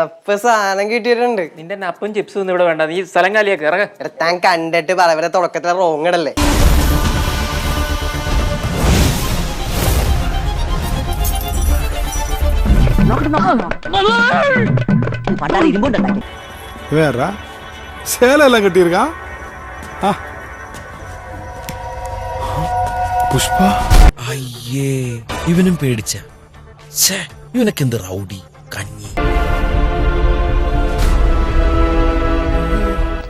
ഇപ്പൊ സാധനം കിട്ടിയിട്ടുണ്ട്. നിന്റെ നപ്പും ചിപ്സും ഒന്നും ഇവിടെ വേണ്ട, നീ സ്ഥലം കാലിയാക്കി ഇറങ്ങ. താൻ കണ്ടിട്ട് പറവരെ തുടക്കത്തിലെ റോങ് ഇടല്ലേ. வேற சேலை எல்லாம் கட்டியிருக்கா പുഷ്പ. അയ്യേ, ഇവനും പേടിച്ച. ഇവനൊക്കെന്ത് റൗഡി കഞ്ഞി.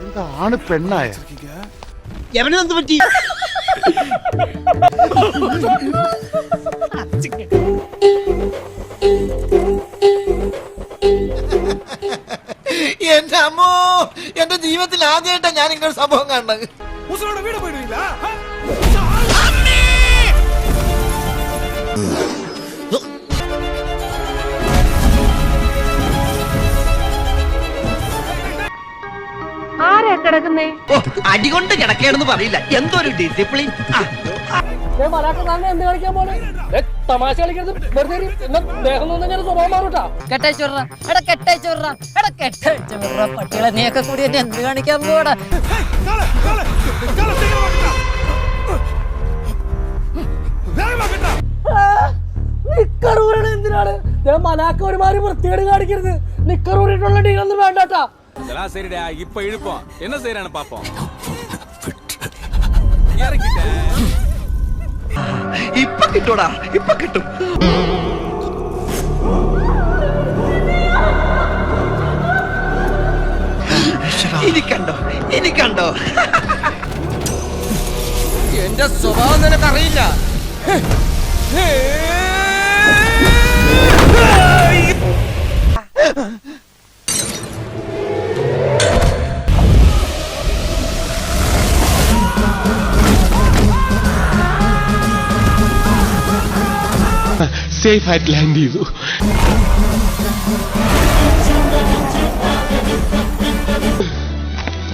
എന്താണ് പെണ്ണായ എവനെന്ത് പറ്റി? എന്റെ അമ്മോ, എന്റെ ജീവിതത്തിൽ ആദ്യമായിട്ടാ ഞാൻ ഇങ്ങനെ സംഭവം കണ്ടത്. വീട് പോയിട്ടില്ല. ആരാ കിടക്കുന്നേ? അടികൊണ്ട് കിടക്കേണെന്ന് പറയില്ല, എന്തൊരു ഡിസിപ്ലിൻ. തമാശ കളിക്കരുത്, പട്ടികളെ നീയൊക്കെ കൂടി എന്നെ എന്ത് കാണിക്കാൻ പോടാ? നിക്കറൂരണ എന്തിനാണ്? മലാക്കന്മാര് വൃത്തികേട് കാണിക്കരുത്. നിക്കറൂരിട്ടുള്ള ഡീലൊന്നും വേണ്ടാട്ടാ. சரிடா, இப்ப இழுப்போம். என்ன செய்யறான்னு பாப்போம். ഇപ്പൊ കിട്ടൂടാ, ഇപ്പൊ കിട്ടും. എനിക്കണ്ടോ, എനിക്കണ്ടോ? എന്റെ സ്വഭാവം നിനക്കറിയില്ല. സേഫ് ആയിട്ട് ലാൻഡ് ചെയ്തു.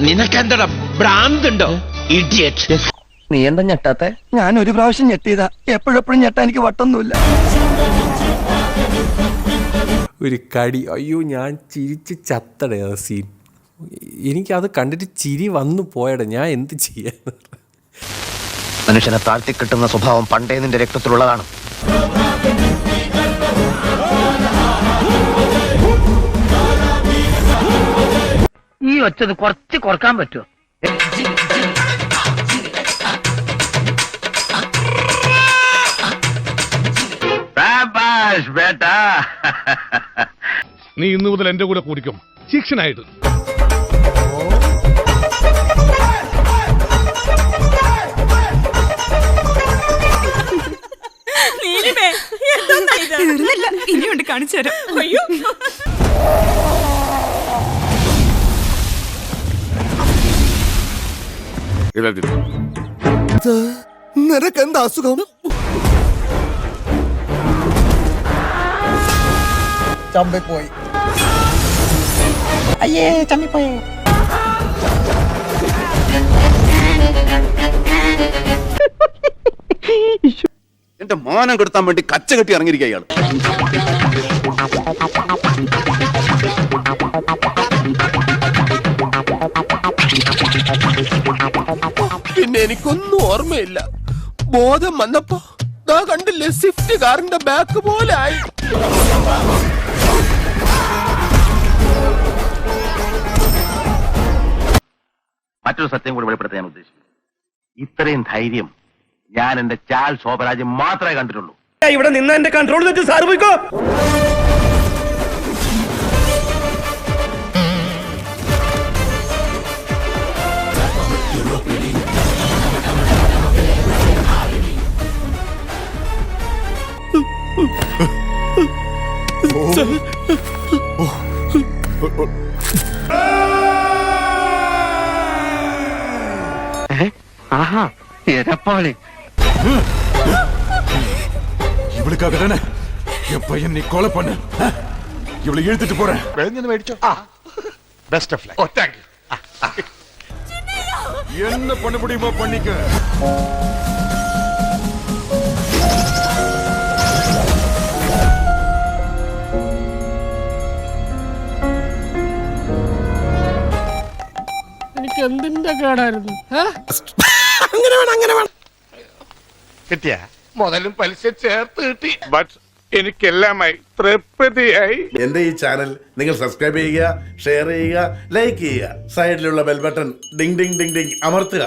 നിനക്കെന്താ ഭ്രാന്തുണ്ടോ? ഇഡിയറ്റ്. നീ എന്താ ഞെട്ടാത്തെ? ഞാൻ ഒരു പ്രാവശ്യം ഞെട്ടിയതാ, എപ്പോഴെപ്പോഴും ഞെട്ടാ എനിക്ക് വട്ടൊന്നുമില്ല. ഒരു കടി, അയ്യോ ഞാൻ ചിരിച്ച് ചത്തടേ ആ സീൻ. എനിക്കത് കണ്ടിട്ട് ചിരി വന്നു പോയടേ, ഞാൻ എന്ത് ചെയ്യാൻ. മനുഷ്യനെ താഴ്ത്തി കിട്ടുന്ന സ്വഭാവം പണ്ടേ നിന്റെ രക്തത്തിലുള്ളതാണ്. ഈ ഒച്ചത് കുറച്ച് കുറക്കാൻ പറ്റുമോ? നീ ഇന്നു മുതൽ എന്റെ കൂടെ കൂടിക്കും, ശിക്ഷനായിട്ട്. ഇനിയുണ്ട്, കാണിച്ചു തരാം. അയ്യോ, നിനക്കെന്താ അസുഖം? ചമ്പിപ്പോയി. അയ്യേ, ചമ്മിപ്പോയി. എന്റെ മാനം കെടുത്താൻ വേണ്ടി കച്ച കെട്ടി ഇറങ്ങിയിരിക്കുക ഇയാള്. പിന്നെ എനിക്കൊന്നും ഓർമ്മയില്ല. ബോധം വന്നപ്പോ ദാ കണ്ടില്ലേ, സ്വിഫ്റ്റ് കാറിന്റെ ബാക്ക് പോലെ ആയി. മറ്റൊരു സത്യം കൂടി വെളിപ്പെടുത്താൻ ഞാൻ ഉദ്ദേശിക്കുന്നു. ഇത്രയും ധൈര്യം ഞാൻ എന്റെ ചാൽ ശോഭരാജ് മാത്രമേ കണ്ടിട്ടുള്ളൂ. ഇവിടെ നിന്ന് എന്റെ കൺട്രോൾ വെച്ച് സാറ് പോയിക്കോ. ஆஹா, எடப்பாடி இவளுக்காக தானே என் பையன் நீ கொலை பண்ண. இவளை இழுத்துட்டு போறேன். மேடிச்சோ. Best of luck. Oh, thank you. என்ன பண்ண முடியுமோ பண்ணிக்க. എന്റെ കേടായിരുന്നു. കിട്ടിയ മുതലും പലിശ ചേർത്ത് കിട്ടി. ബട്ട് എനിക്കെല്ലാമായി തൃപ്തിയായി. എന്റെ ഈ ചാനൽ നിങ്ങൾ സബ്സ്ക്രൈബ് ചെയ്യുക, ഷെയർ ചെയ്യുക, ലൈക്ക് ചെയ്യുക, സൈഡിലുള്ള bell button Ding Ding Ding Ding അമർത്തുക.